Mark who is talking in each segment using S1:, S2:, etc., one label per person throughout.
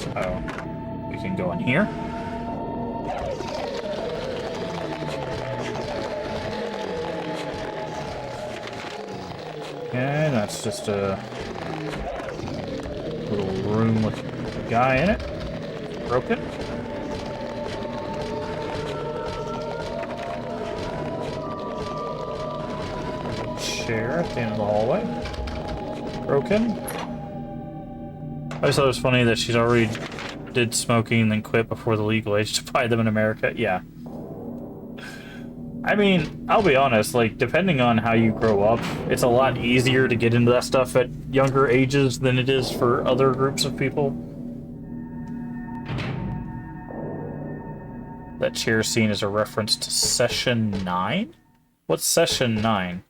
S1: So we can go in here. Okay, that's just a little room with a guy in it. Broken. Chair at the end of the hallway. Broken. I just thought it was funny that she's already did smoking and then quit before the legal age to buy them in America. Yeah. I mean, I'll be honest, like, depending on how you grow up, it's a lot easier to get into that stuff at younger ages than it is for other groups of people. That chair scene is a reference to Session 9? What's Session 9?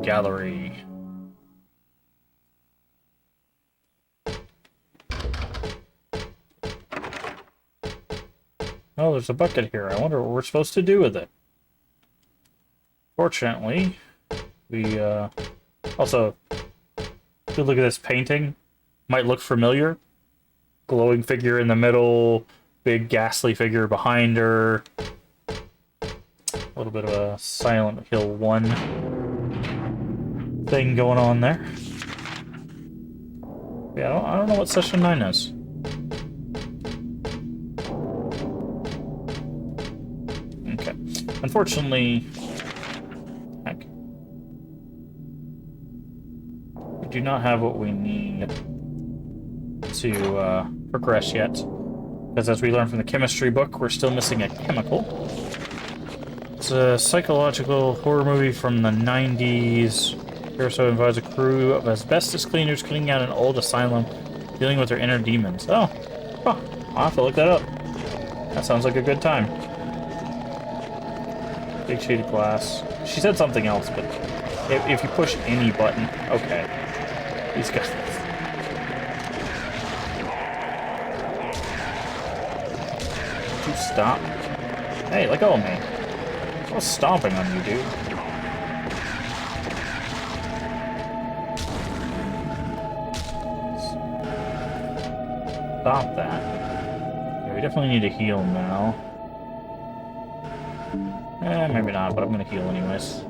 S1: Gallery. Oh, there's a bucket here. I wonder what we're supposed to do with it. Fortunately, we, also, if you look at this painting, might look familiar. Glowing figure in the middle, big ghastly figure behind her. A little bit of a Silent Hill 1 thing going on there. Yeah, I don't know what Session 9 is. Okay. Unfortunately, heck, we do not have what we need to progress yet. Because as we learned from the chemistry book, we're still missing a chemical. It's a psychological horror movie from the 90s. Caruso invites a crew of asbestos cleaners cleaning out an old asylum, dealing with their inner demons. Oh, huh. I'll have to look that up. That sounds like a good time. Big shaded glass. She said something else, but if you push any button, okay. These guys. Would you stop? Hey, let go of me. I was stomping on you, dude. Stop that. Yeah, we definitely need to heal now. Maybe not, but I'm gonna heal anyways.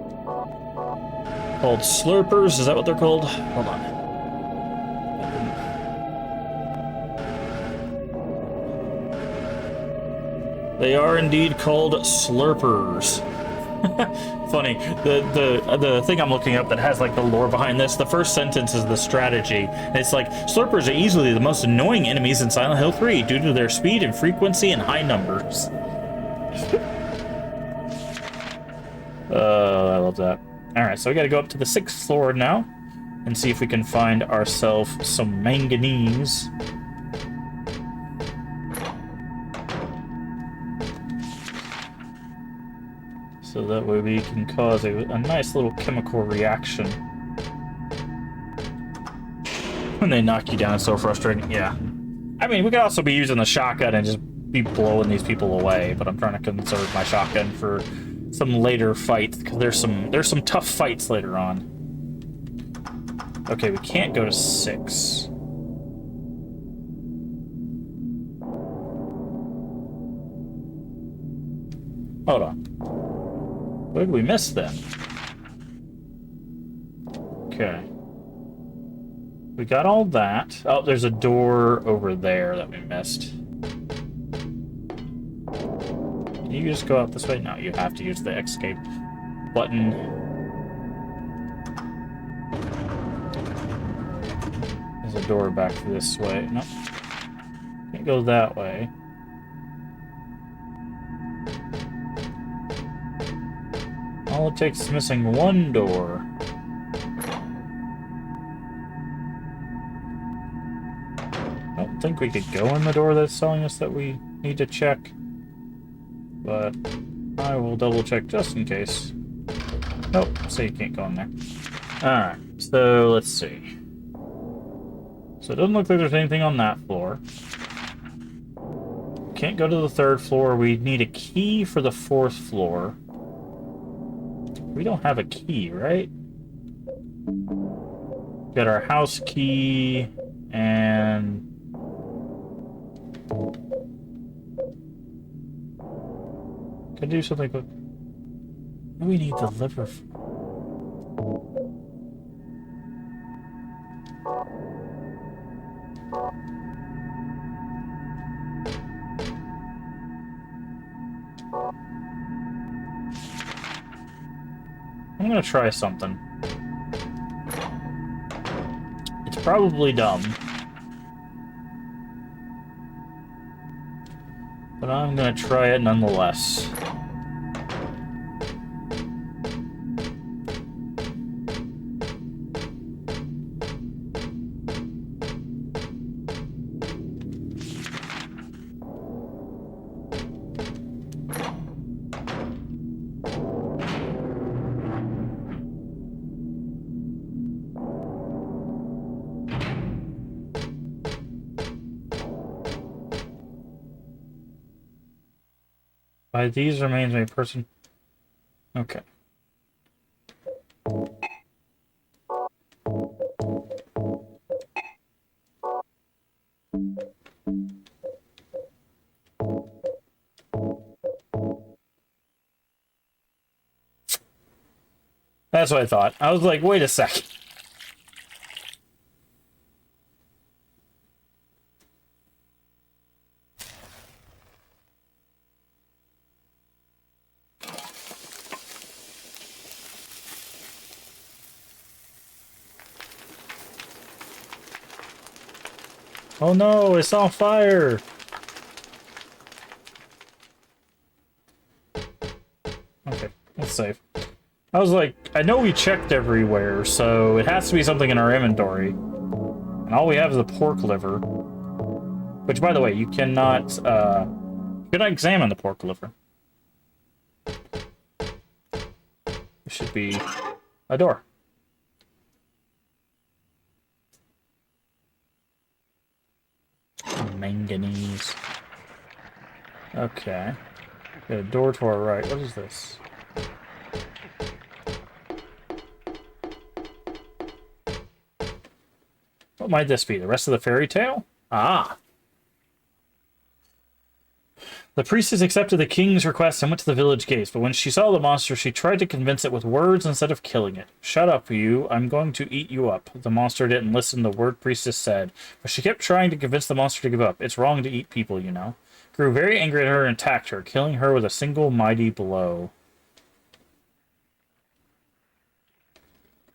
S1: Called slurpers, is that what they're called? Hold on. They are indeed called slurpers. Funny, the thing I'm looking up that has like the lore behind this, the first sentence is the strategy. And it's like, slurpers are easily the most annoying enemies in Silent Hill 3 due to their speed and frequency and high numbers. I love that. Alright, so we gotta go up to the 6th floor now and see if we can find ourselves some manganese. So that way we can cause a nice little chemical reaction. When they knock you down, it's so frustrating. Yeah. I mean, we could also be using the shotgun and just be blowing these people away, but I'm trying to conserve my shotgun for some later fights, because there's some tough fights later on. Okay, we can't go to 6. Hold on. What did we miss then? Okay. We got all that. Oh, there's a door over there that we missed. Can you just go out this way? No, you have to use the escape button. There's a door back this way. No. Can't go that way. All it takes is missing one door. I don't think we could go in the door that's telling us that we need to check. But I will double check just in case. Nope, so you can't go in there. Alright, so let's see. So it doesn't look like there's anything on that floor. Can't go to the 3rd floor. We need a key for the 4th floor. We don't have a key, right? Got our house key, and... Could do something, but... What do we need the liver for? I'm gonna try something. It's probably dumb. But I'm gonna try it nonetheless. By these remains a person. Okay. That's what I thought. I was like, wait a second. Oh no, it's on fire! Okay, that's safe. I was like, I know we checked everywhere, so it has to be something in our inventory. And all we have is the pork liver. Which, by the way, you cannot examine the pork liver. There should be a door. Manganese. Okay. Got a door to our right. What is this? What might this be? The rest of the fairy tale? Ah! The priestess accepted the king's request and went to the village gates, but when she saw the monster, she tried to convince it with words instead of killing it. Shut up, you. I'm going to eat you up. The monster didn't listen to the word priestess said, but she kept trying to convince the monster to give up. It's wrong to eat people, you know. Grew very angry at her and attacked her, killing her with a single mighty blow.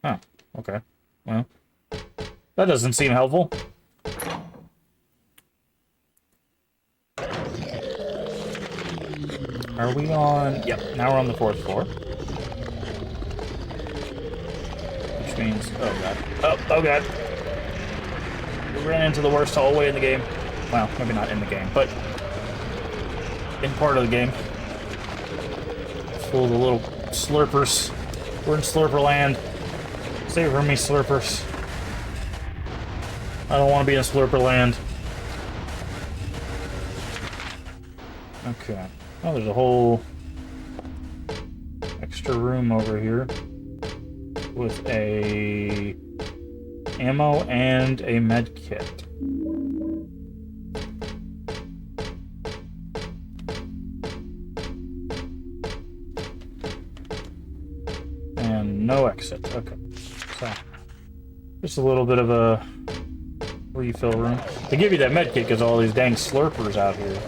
S1: Huh. Okay. Well, that doesn't seem helpful. Are we on... Yep, now we're on the 4th floor. Which means... Oh, God. Oh, God. We ran into the worst hallway in the game. Well, maybe not in the game, but... in part of the game. Full of the little slurpers. We're in Slurper Land. Save for me, slurpers. I don't want to be in Slurper Land. Okay. Oh, there's a whole extra room over here with a ammo and a med kit. And no exit. Okay. So, just a little bit of a refill room. They give you that med kit because all these dang slurpers out here.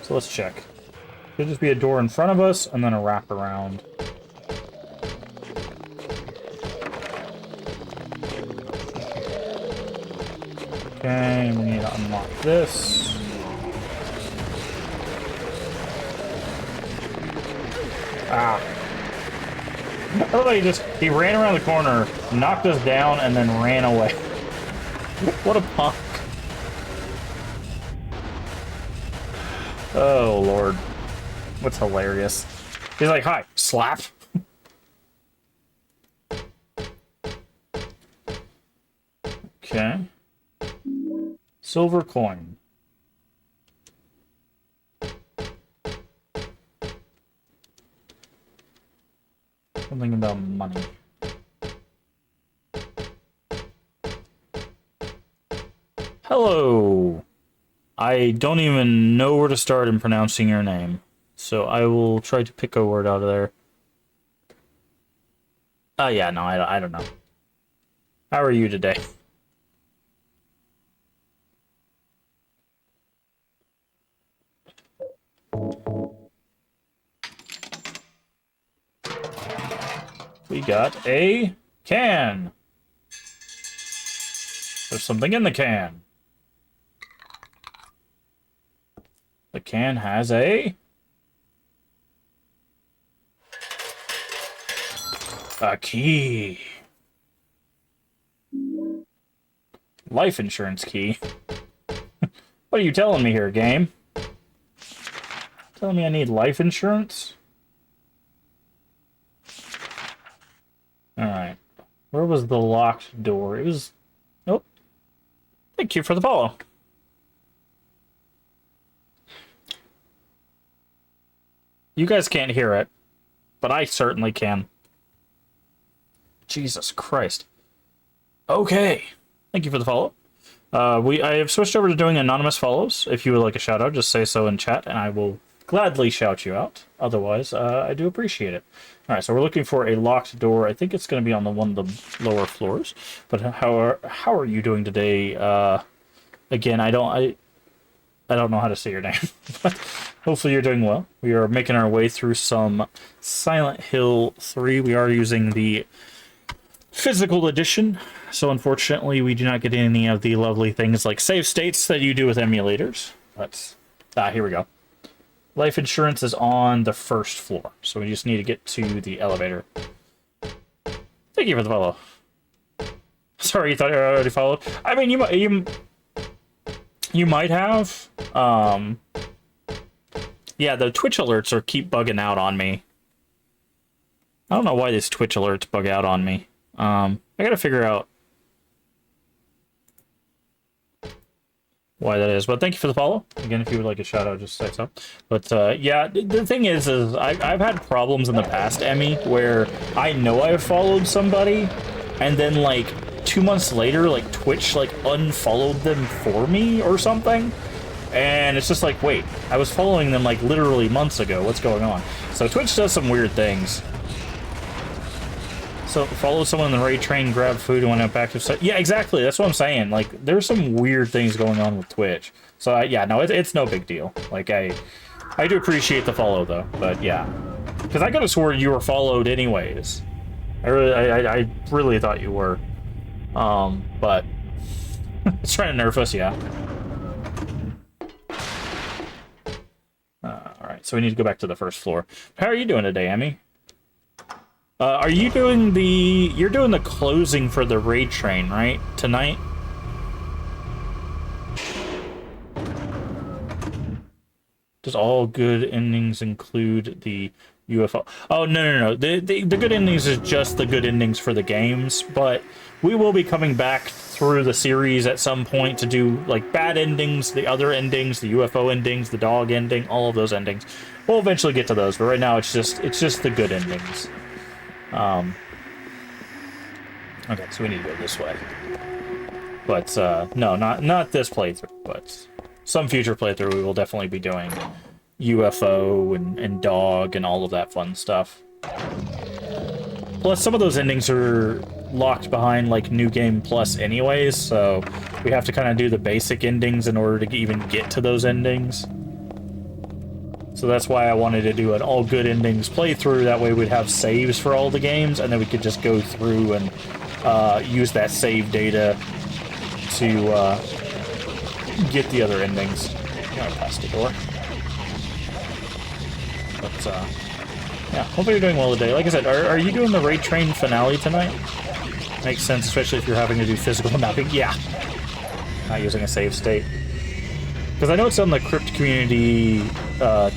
S1: So let's check. Should just be a door in front of us and then a wraparound. Okay, we need to unlock this. Ah. Oh, he ran around the corner, knocked us down, and then ran away. What a punk. Oh, Lord. What's hilarious? He's like, hi, slap. Okay. Silver coin. Something about money. Hello. I don't even know where to start in pronouncing your name, so I will try to pick a word out of there. Yeah, no, I don't know. How are you today? We got a can. There's something in the can. The can has a key. Life insurance key. What are you telling me here, game? Telling me I need life insurance? Alright. Where was the locked door? It was... Nope. Thank you for the follow. You guys can't hear it, but I certainly can. Jesus Christ. Okay. Thank you for the follow. I have switched over to doing anonymous follows. If you would like a shout out, just say so in chat, and I will gladly shout you out. Otherwise, I do appreciate it. All right, so we're looking for a locked door. I think it's going to be on one of the lower floors. But how are you doing today? Again, I don't know how to say your name, but hopefully you're doing well. We are making our way through some Silent Hill 3. We are using the physical edition, so unfortunately we do not get any of the lovely things like save states that you do with emulators. But here we go. Life insurance is on the first floor, so we just need to get to the elevator. Thank you for the follow. Sorry, you thought I already followed? I mean, you might have. Yeah, the Twitch alerts keep bugging out on me. I don't know why these Twitch alerts bug out on me. I gotta figure out why that is, but thank you for the follow. Again, if you would like a shout out, just say so. But yeah, the thing is I've had problems in the past, Emmy, where I know I've followed somebody, and then like 2 months later, like Twitch like unfollowed them for me or something, and it's just like, wait, I was following them like literally months ago. What's going on? So Twitch does some weird things. So follow someone in the raid train, grab food, and went back to... Yeah, exactly. That's what I'm saying. Like, there's some weird things going on with Twitch. So, yeah, no, it's no big deal. Like, I do appreciate the follow, though. But, yeah. Because I could have sworn you were followed anyways. I really thought you were. But... it's trying to nerf us, yeah. Alright, so we need to go back to the first floor. How are you doing today, Emmy? Are you doing the... You're doing the closing for the raid train, right? Tonight? Does all good endings include the UFO? Oh, no. The good endings is just the good endings for the games, but we will be coming back through the series at some point to do, like, bad endings, the other endings, the UFO endings, the dog ending, all of those endings. We'll eventually get to those, but right now it's just the good endings. Okay, so we need to go this way. But, no, not this playthrough, but some future playthrough we will definitely be doing UFO and dog and all of that fun stuff. Plus, some of those endings are locked behind, like, New Game Plus anyways, so we have to kind of do the basic endings in order to even get to those endings. So that's why I wanted to do an all good endings playthrough. That way we'd have saves for all the games, and then we could just go through and use that save data to get the other endings. I'm gonna pass the door. But yeah, hopefully you're doing well today. Like I said, are you doing the raid train finale tonight? Makes sense, especially if you're having to do physical mapping. Yeah. Not using a save state. Because I know it's on the Crypt Community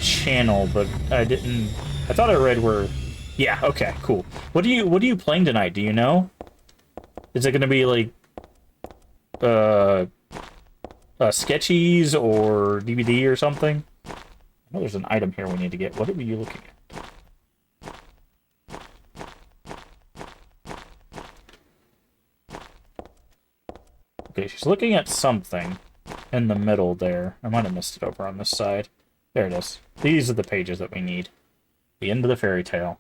S1: channel, but I thought I read where... Yeah, okay, cool. What are you playing tonight? Do you know? Is it going to be, like, uh, sketchies or DVD or something. I know there's an item here we need to get. What are you looking at? Okay, she's looking at something in the middle there. I might have missed it over on this side. There it is. These are the pages that we need. The end of the fairy tale.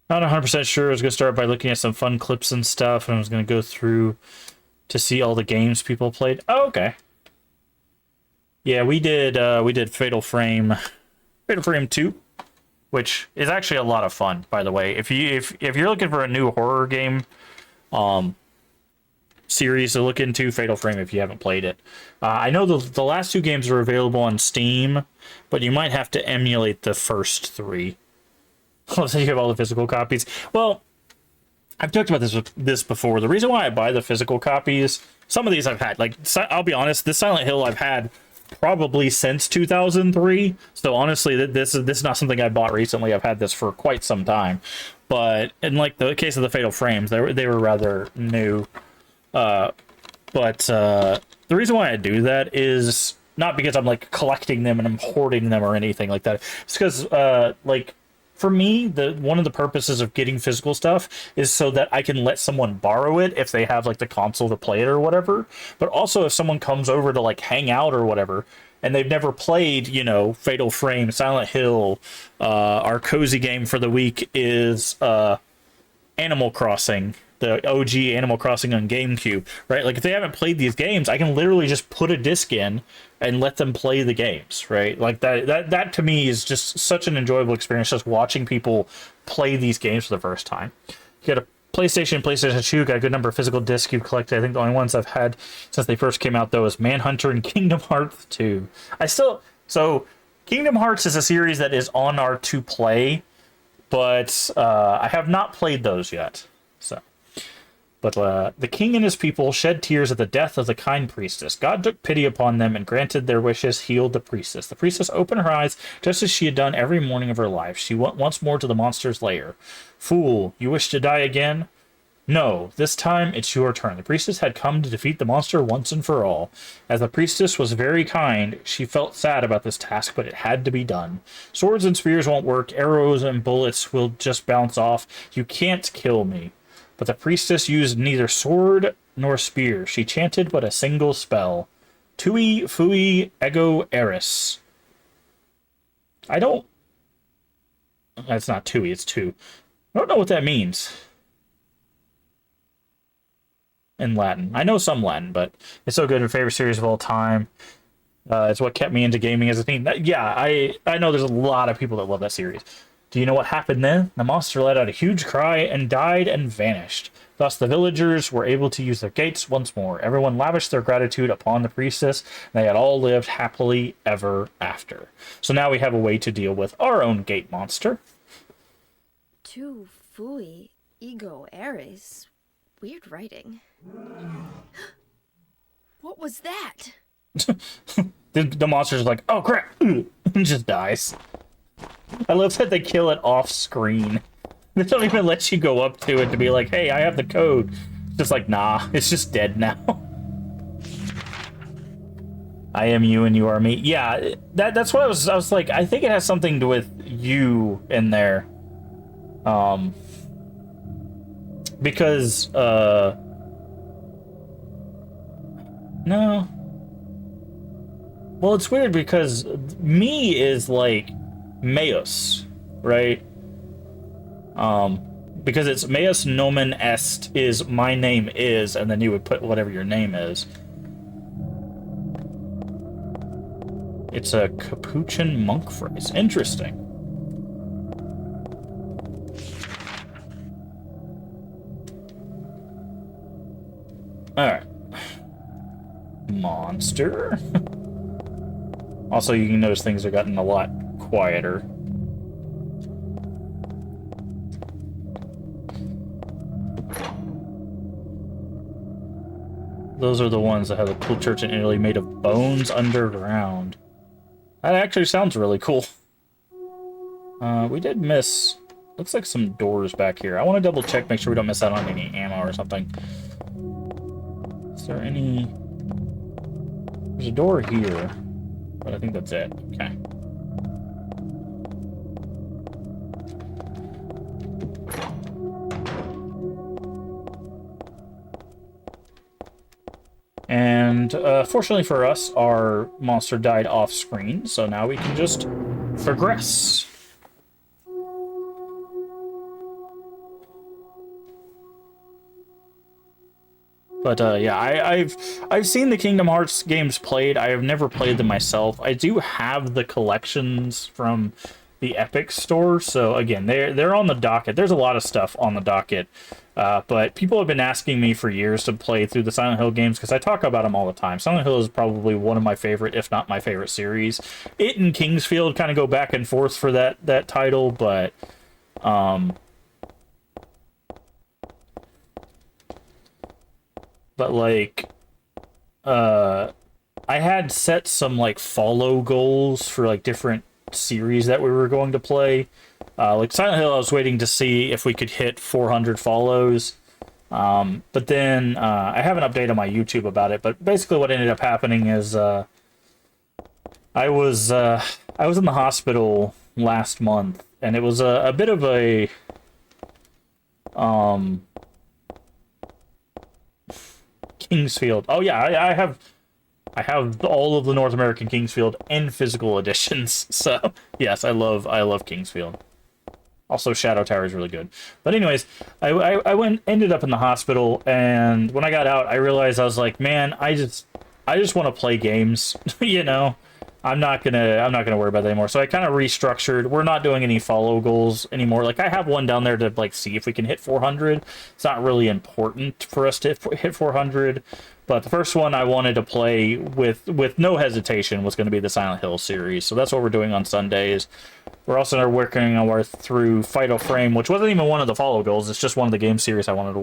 S1: Not 100% sure. I was going to start by looking at some fun clips and stuff, and I was going to go through to see all the games people played. Oh, okay. Yeah, we did Fatal Frame 2, which is actually a lot of fun, by the way. If you're looking for a new horror game, series to look into, Fatal Frame if you haven't played it. I know the last 2 games are available on Steam, but you might have to emulate the first 3. So you have all the physical copies. Well, I've talked about this before. The reason why I buy the physical copies, some of these I've had. Like, I'll be honest, this Silent Hill I've had probably since 2003. So honestly, this is not something I bought recently. I've had this for quite some time. But in like the case of the Fatal Frames, they were rather new. But the reason why I do that is not because I'm like collecting them and I'm hoarding them or anything like that. It's because like for me, one of the purposes of getting physical stuff is so that I can let someone borrow it if they have like the console to play it or whatever. But also if someone comes over to like hang out or whatever and they've never played, you know, Fatal Frame, Silent Hill, our cozy game for the week is Animal Crossing. The OG Animal Crossing on GameCube, right? Like, if they haven't played these games, I can literally just put a disc in and let them play the games, right? Like, that to me is just such an enjoyable experience, just watching people play these games for the first time. You got a PlayStation 2, got a good number of physical discs you've collected. I think the only ones I've had since they first came out, though, is Manhunter and Kingdom Hearts 2. So, Kingdom Hearts is a series that is on our to-play, but I have not played those yet, so... But the king and his people shed tears at the death of the kind priestess. God took pity upon them and granted their wishes, healed the priestess. The priestess opened her eyes just as she had done every morning of her life. She went once more to the monster's lair. Fool, you wish to die again? No, this time it's your turn. The priestess had come to defeat the monster once and for all. As the priestess was very kind, she felt sad about this task, but it had to be done. Swords and spears won't work. Arrows and bullets will just bounce off. You can't kill me. But the priestess used neither sword nor spear. She chanted but a single spell. Tui Fui Ego Eris. I don't... That's not Tui, it's Tu. I don't know what that means. In Latin. I know some Latin, but it's so good. My favorite series of all time. It's what kept me into gaming as a teen. Yeah, I know there's a lot of people that love that series. Do you know what happened then? The monster let out a huge cry and died and vanished. Thus the villagers were able to use their gates once more. Everyone lavished their gratitude upon the priestess, and they had all lived happily ever after. So now we have a way to deal with our own gate monster.
S2: Tu Fui Ego Eris. Weird writing. What was that?
S1: The monster's like, oh crap, and just dies. I love that they kill it off screen. They don't even let you go up to it to be like, hey, I have the code. It's just like, nah, it's just dead now. I am you and you are me. Yeah, that's what I was like, I think it has something to do with you in there. Because, no. Well, it's weird because me is like Meos, right? Because it's Meos nomen est is my name is, and then you would put whatever your name is. It's a Capuchin monk phrase. Interesting. Alright. Monster. Also, you can notice things have gotten a lot quieter. Those are the ones that have a cool church in Italy made of bones underground. That actually sounds really cool. We did miss... Looks like some doors back here. I want to double check, make sure we don't miss out on any ammo or something. Is there any... There's a door here, but I think that's it. Okay. And fortunately for us, our monster died off screen, so now we can just progress. But yeah, I've seen the Kingdom Hearts games played. I have never played them myself. I do have the collections from the Epic store, so again, they're on the docket. There's a lot of stuff on the docket, but people have been asking me for years to play through the Silent Hill games because I talk about them all the time. Silent Hill is probably one of my favorite, if not my favorite series. It and Kingsfield kind of go back and forth for that title, but like, I had set some, like, follow goals for, like, different series that we were going to play. Like, Silent Hill, I was waiting to see if we could hit 400 follows. But then, I have an update on my YouTube about it, but basically what ended up happening is, I was in the hospital last month, and it was a bit of a, Kingsfield. Oh yeah, I have all of the North American Kingsfield and physical editions. So yes, I love Kingsfield. Also, Shadow Tower is really good. But anyways, I ended up in the hospital, and when I got out, I realized I was like, man, I just want to play games. You know, I'm not gonna worry about that anymore. So I kind of restructured. We're not doing any follow goals anymore. Like, I have one down there to, like, see if we can hit 400. It's not really important for us to hit 400, but the first one I wanted to play with no hesitation was going to be the Silent Hill series. So that's what we're doing on Sundays. We're also working our through Fatal Frame, which wasn't even one of the follow goals. It's just one of the game series I wanted to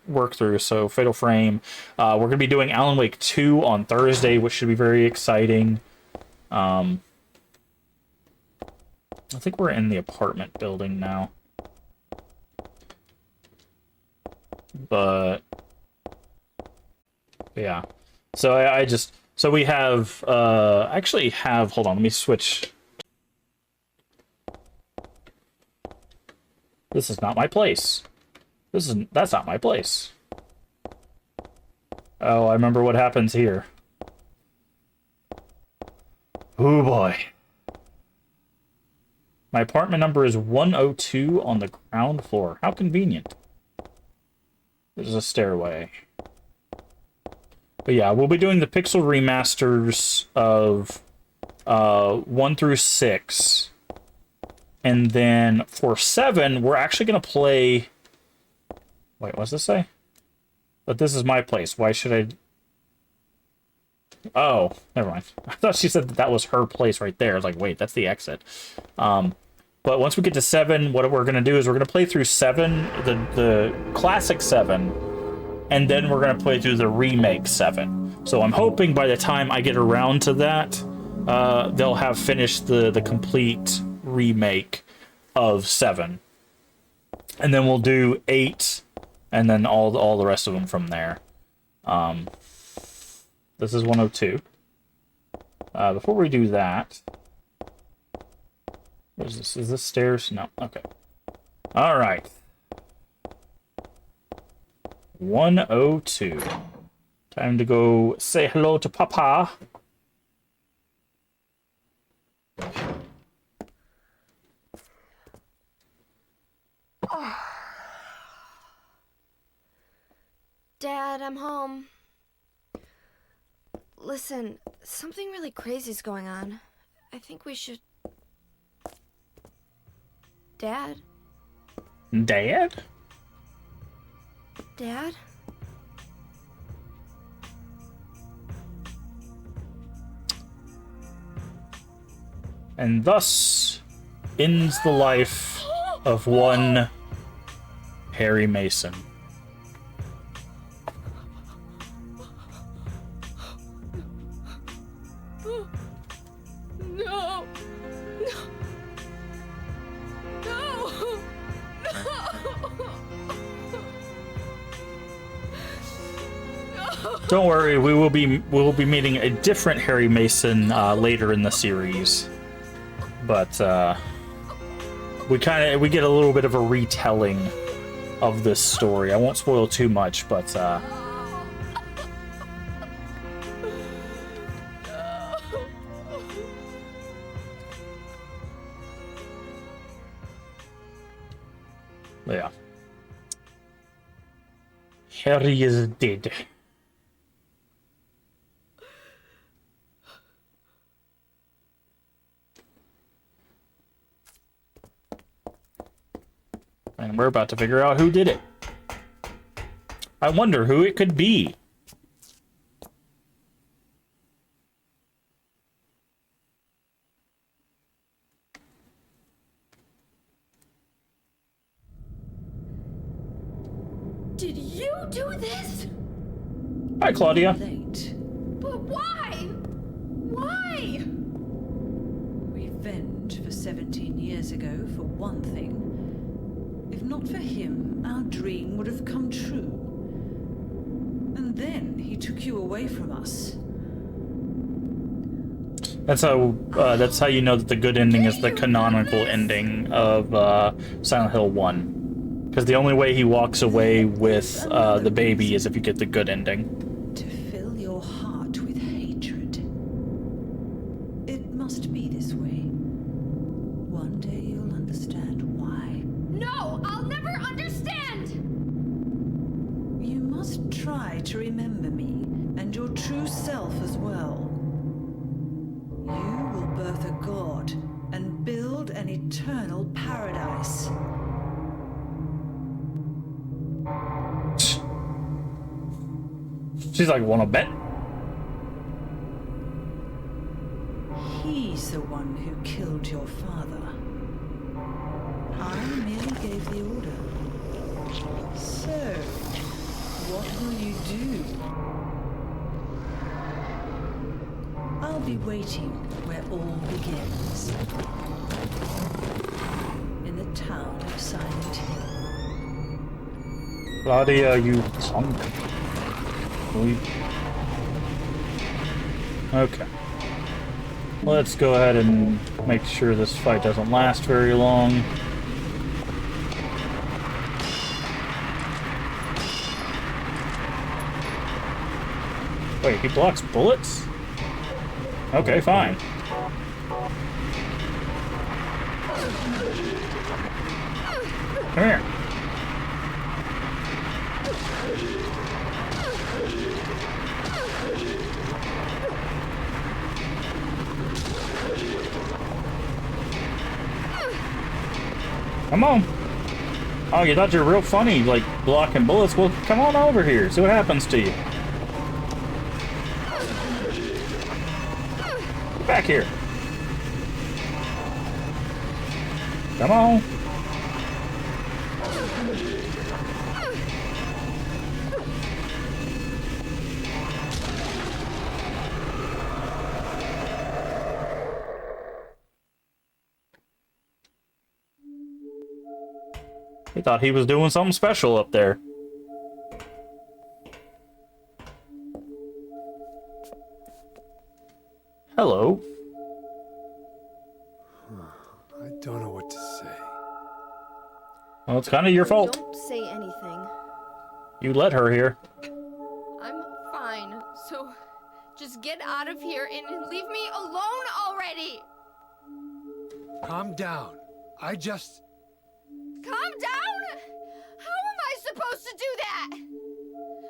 S1: work through. So Fatal Frame. We're going to be doing Alan Wake 2 on Thursday, which should be very exciting. I think we're in the apartment building now. But yeah. So so we have actually have, hold on, let me switch. This is not my place. That's not my place. Oh, I remember what happens here. Oh boy. My apartment number is 102 on the ground floor. How convenient. There's a stairway. But yeah, we'll be doing the pixel remasters of 1 through 6. And then for 7, we're actually going to play... Wait, what's this say? But this is my place. Why should I... Oh, never mind. I thought she said that was her place right there. I was like, wait, that's the exit. But once we get to 7, what we're going to do is we're going to play through 7, the classic 7, and then we're going to play through the remake 7. So I'm hoping by the time I get around to that, they'll have finished the complete remake of 7. And then we'll do 8, and then all the rest of them from there. This is 102. Before we do that... What is this? Is this stairs? No. Okay. Alright. 102. Time to go say hello to Papa.
S2: Dad, I'm home. Listen, something really crazy's going on. I think we should... Dad?
S1: Dad?
S2: Dad?
S1: And thus ends the life of one Harry Mason.
S2: No! No!
S1: Don't worry, we will be meeting a different Harry Mason later in the series, but we get a little bit of a retelling of this story. I won't spoil too much, but yeah, Harry is dead. And we're about to figure out who did it. I wonder who it could be.
S2: Did you do this?
S1: Hi, Claudia.
S3: Late.
S2: But why? Why?
S3: Revenge for 17 years ago, for one thing. If not for him, our dream would have come true. And then he took you away from us.
S1: That's how you know that the good ending is the canonical ending of Silent Hill 1. Because the only way he walks away with the baby is if you get the good ending.
S3: To fill your heart with hatred. It must be this way. One day you'll understand why.
S2: No, I'll never understand!
S3: You must try to remember me, and your true self as well. You will birth a god, and build an eternal paradise.
S1: She's like, wanna bet?
S3: He's the one who killed your father. I merely gave the order. So, what will you do? I'll be waiting where all begins. In the town of Silent Hill.
S1: Claudia, you hungry? Okay. Let's go ahead and make sure this fight doesn't last very long. Wait, he blocks bullets? Okay, fine. Come here. Come on. Oh, you thought you were real funny, like, blocking bullets? Well, come on over here. See what happens to you. Get back here. Come on. He thought he was doing something special up there. Hello.
S4: I don't know what to say.
S1: Well, it's kind of your fault.
S2: Don't say anything.
S1: You let her here.
S2: I'm fine, so just get out of here and leave me alone already!
S4: Calm down.
S2: Calm down? How am I supposed to do that?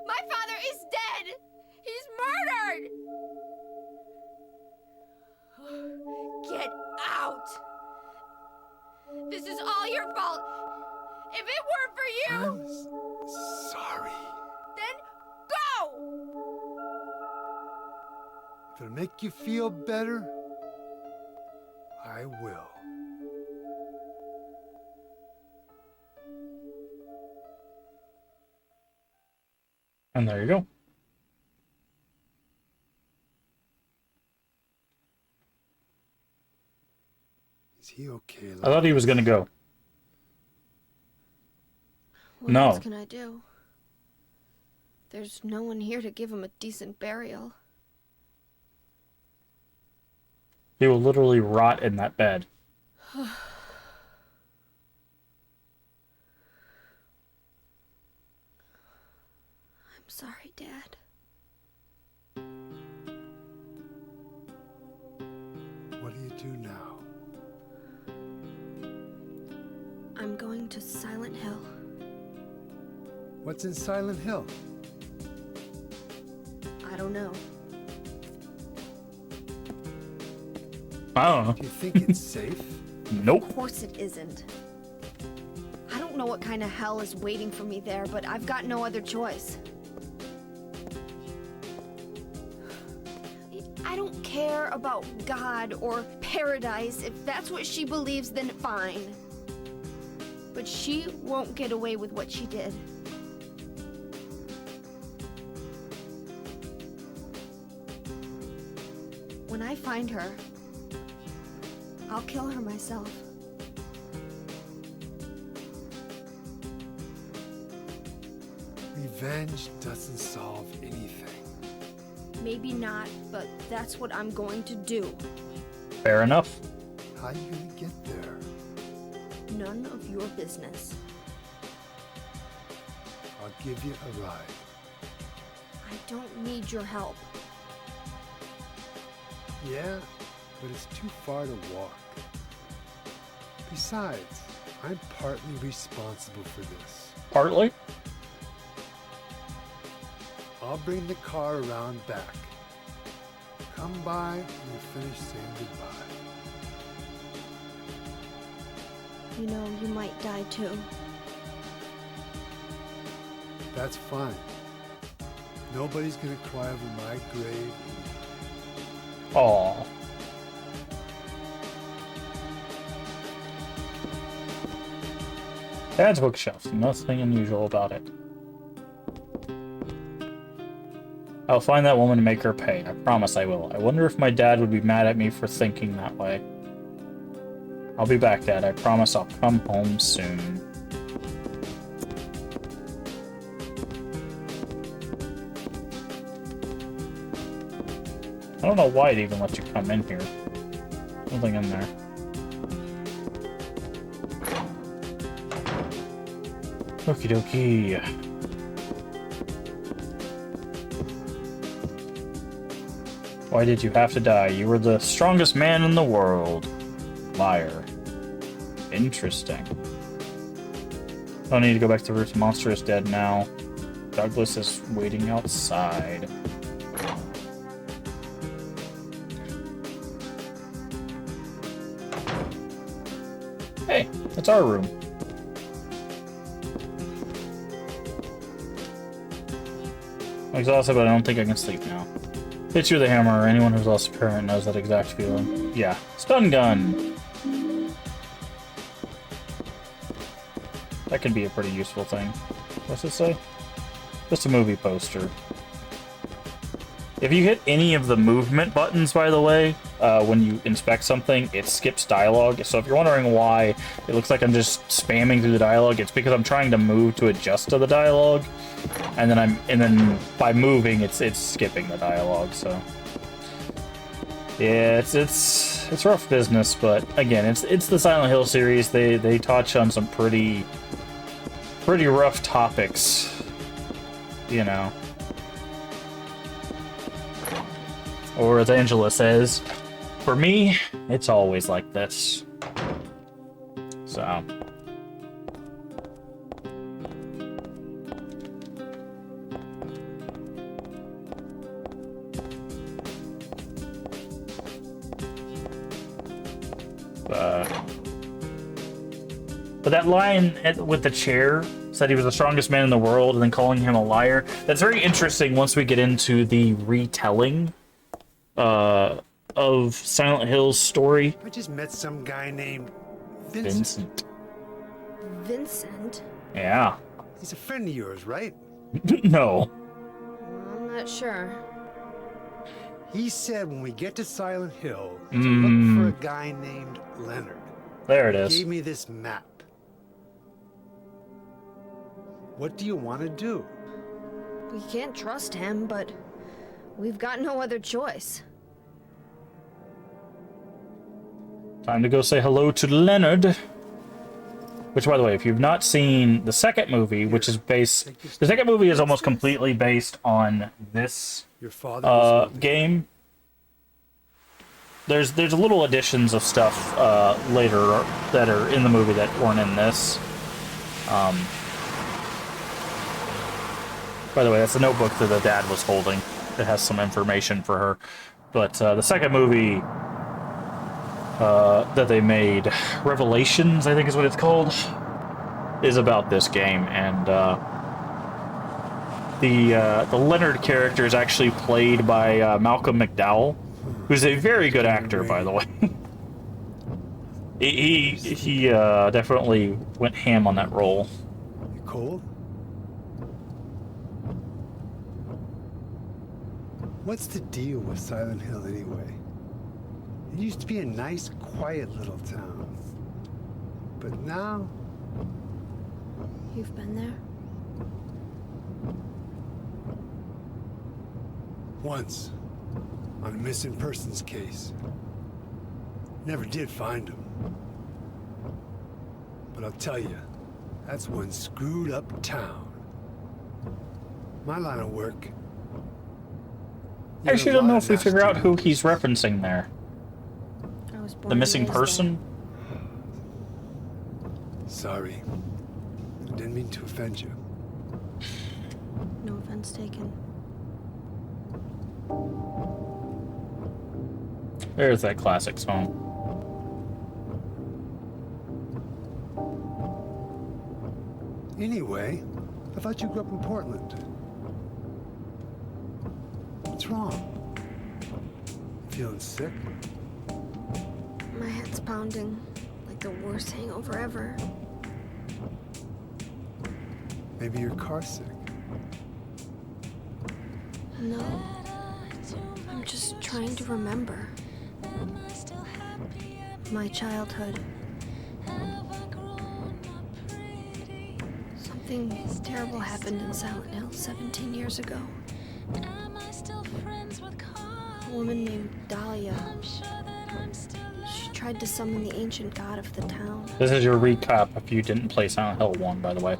S2: My father is dead! He's murdered! Get out! This is all your fault! If it weren't for you,
S4: I'm sorry.
S2: then go!
S4: If it'll make you feel better, I will.
S1: And there you go.
S4: Is he okay?
S1: I thought he was gonna go.
S2: What
S1: No.
S2: else can I do? There's no one here to give him a decent burial.
S1: He will literally rot in that bed.
S2: I'm sorry, Dad.
S4: What do you do now?
S2: I'm going to Silent Hill.
S4: What's in Silent Hill?
S2: I don't know.
S1: I don't know.
S4: Do you think it's safe?
S1: Nope.
S2: Of course it isn't. I don't know what kind of hell is waiting for me there, but I've got no other choice. I don't care about God or paradise. If that's what she believes, then fine. But she won't get away with what she did. When I find her, I'll kill her myself.
S4: Revenge doesn't solve anything.
S2: Maybe not, but that's what I'm going to do.
S1: Fair enough.
S4: How are you gonna get there?
S2: None of your business.
S4: I'll give you a ride.
S2: I don't need your help.
S4: Yeah, but it's too far to walk. Besides, I'm partly responsible for this.
S1: Partly.
S4: I'll bring the car around back. Come by when you finish saying goodbye.
S2: You know, you might die too.
S4: That's fine. Nobody's gonna cry over my grave.
S1: Aw. Dad's bookshelf. Nothing unusual about it. I'll find that woman and make her pay. I promise I will. I wonder if my dad would be mad at me for thinking that way. I'll be back, Dad. I promise I'll come home soon. I don't know why it even lets you come in here. Nothing in there. Okie dokie. Why did you have to die? You were the strongest man in the world. Liar. Interesting. Don't need to go back to Roots. Monster is dead now. Douglas is waiting outside. Hey, it's our room. I'm exhausted, but I don't think I can sleep now. Hit you with a hammer. Anyone who's lost a parent knows that exact feeling. Yeah. Stun gun! That could be a pretty useful thing. What's it say? Just a movie poster. If you hit any of the movement buttons, by the way, when you inspect something, it skips dialogue. So if you're wondering why it looks like I'm just spamming through the dialogue, it's because I'm trying to move to adjust to the dialogue, and then by moving, it's skipping the dialogue. So yeah, it's rough business, but again, it's the Silent Hill series. They touch on some pretty rough topics, you know. Or as Angela says, for me, it's always like this. So. But that line with the chair said he was the strongest man in the world and then calling him a liar. That's very interesting once we get into the retelling of Silent Hill's story.
S4: I just met some guy named
S1: Vincent.
S2: Vincent?
S1: Yeah.
S4: He's a friend of yours, right?
S1: No.
S2: I'm not sure.
S4: He said when we get to Silent Hill, to look for a guy named Leonard.
S1: There it
S4: He
S1: is.
S4: gave me this map. What do you want to do?
S2: We can't trust him, but we've got no other choice.
S1: Time to go say hello to Leonard. Which, by the way, if you've not seen the second movie, which is based... The second movie is almost completely based on this
S4: Your father was
S1: game. There's little additions of stuff later that are in the movie that weren't in this. By the way, that's a notebook that the dad was holding. It has some information for her. But the second movie that they made, Revelations, I think is what it's called, is about this game. And the Leonard character is actually played by Malcolm McDowell, who's a very good actor, by the way. he definitely went ham on that role.
S4: You cold? What's the deal with Silent Hill anyway? It used to be a nice, quiet little town. But now...
S2: You've been there?
S4: Once. On a missing persons case. Never did find him. But I'll tell you, that's one screwed up town. My line of work...
S1: I actually don't know if we figure out who he's referencing there.
S2: I was born
S1: The missing
S2: and raised
S1: person?
S4: Sorry. I didn't mean to offend you.
S2: there. No offense taken.
S1: There's that classic song.
S4: Anyway, I thought you grew up in Portland. What's wrong? Feeling sick?
S2: My head's pounding like the worst hangover ever.
S4: Maybe you're car sick.
S2: No. I'm just trying to remember. My childhood. Something terrible happened in Silent Hill 17 years ago. A woman named Dahlia. She tried to summon the ancient god of the town.
S1: This is your recap if you didn't play Silent Hill 1, by the way.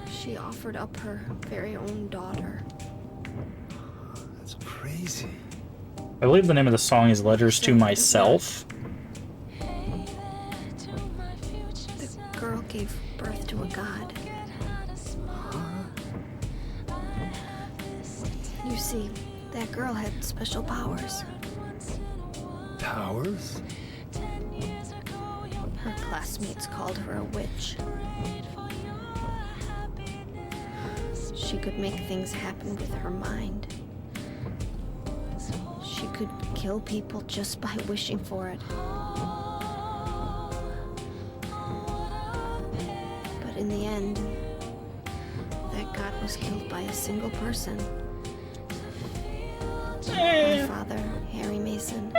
S2: She offered up her very own daughter.
S4: That's crazy.
S1: I believe the name of the song is Letters to Myself.
S2: The girl gave birth to a god. You see, that girl had special powers.
S4: Powers?
S2: Her classmates called her a witch. She could make things happen with her mind. She could kill people just by wishing for it. But in the end, that god was killed by a single person. My father, Harry Mason.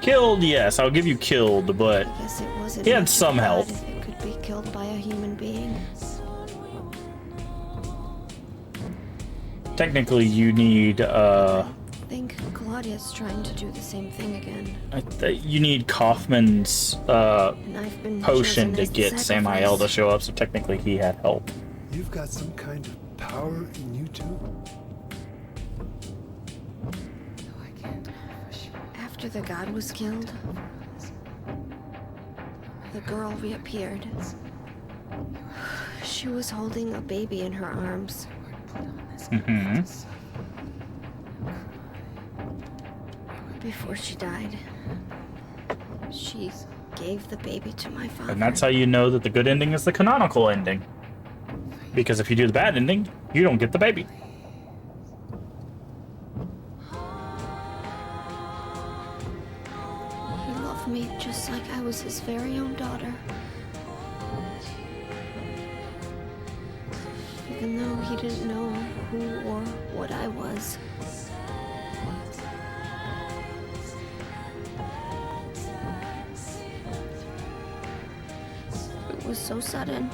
S1: Killed, yes, I'll give you killed, but
S2: I guess it wasn't
S1: he had
S2: much of
S1: some
S2: a
S1: help.
S2: god if it could be killed by a human being.
S1: Technically you need,
S2: I think Claudia's trying to do the same thing again.
S1: you need Kaufman's,
S2: And I've been
S1: potion
S2: chosen
S1: to
S2: as the
S1: get Samael to
S2: sacrifice.
S1: show up, so technically he had help.
S4: You've got some kind of power in you too?
S2: After the god was killed, the girl reappeared. She was holding a baby in her arms.
S1: Mm-hmm.
S2: Before she died, she gave the baby to my father.
S1: And that's how you know that the good ending is the canonical ending. Because if you do the bad ending, you don't get the baby.
S2: He loved me just like I was his very own daughter. Even though he didn't know who or what I was. It was so sudden.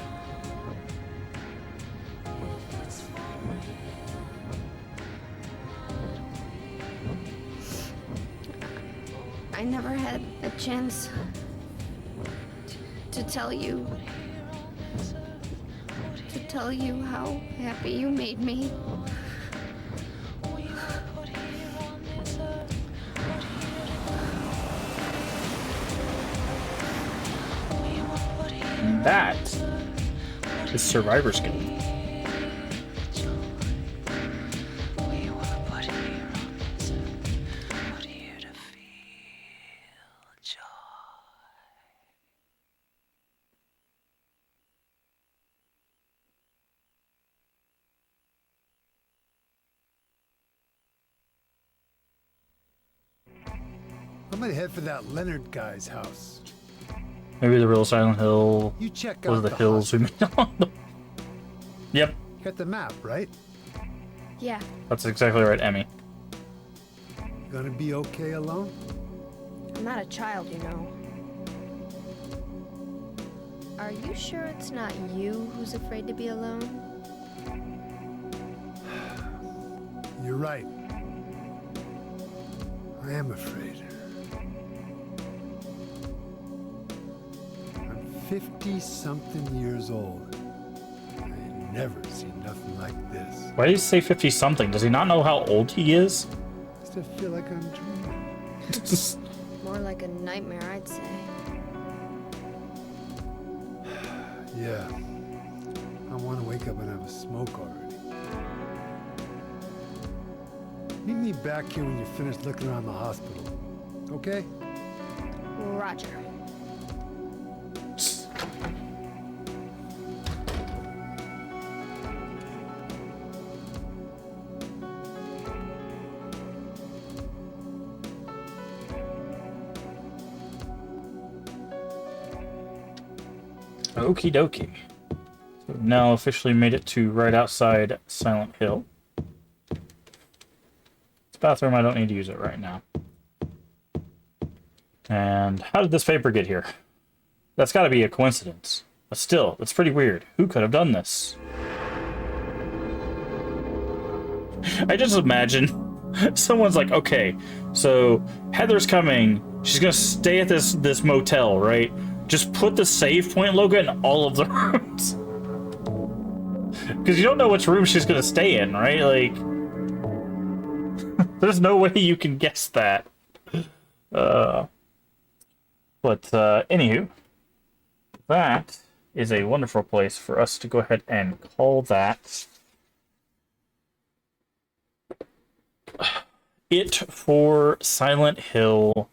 S2: I never had a chance to tell you how happy you made me.
S1: That is Survivor's Guild.
S4: I'm gonna head for that Leonard guy's house.
S1: Maybe the real Silent Hill
S4: You check
S1: was
S4: out
S1: the
S4: the
S1: hills we made along the... Yep,
S4: You got the map, right?
S2: Yeah,
S1: that's exactly right, Emmy.
S4: You gonna be okay alone?
S2: I'm not a child, you know. Are you sure it's not you who's afraid to be alone?
S4: You're right. I am afraid. I'm 50-something years old. I ain't never seen nothing like this.
S1: Why do you say 50-something? Does he not know how old he is?
S4: I still feel like I'm dreaming.
S2: More like a nightmare, I'd say.
S4: Yeah. I want to wake up and have a smoke already. Meet me back here when you're finished looking around the hospital. Okay?
S2: Roger.
S1: Okie dokie. So we've now officially made it to right outside Silent Hill. This bathroom, I don't need to use it right now. And how did this paper get here? That's got to be a coincidence. But still, it's pretty weird. Who could have done this? I just imagine someone's like, okay, so Heather's coming. She's gonna stay at this motel, right? Just put the save point logo in all of the rooms. Because you don't know which room she's gonna stay in, right? Like, there's no way you can guess that. Anywho, that is a wonderful place for us to go ahead and call that it for Silent Hill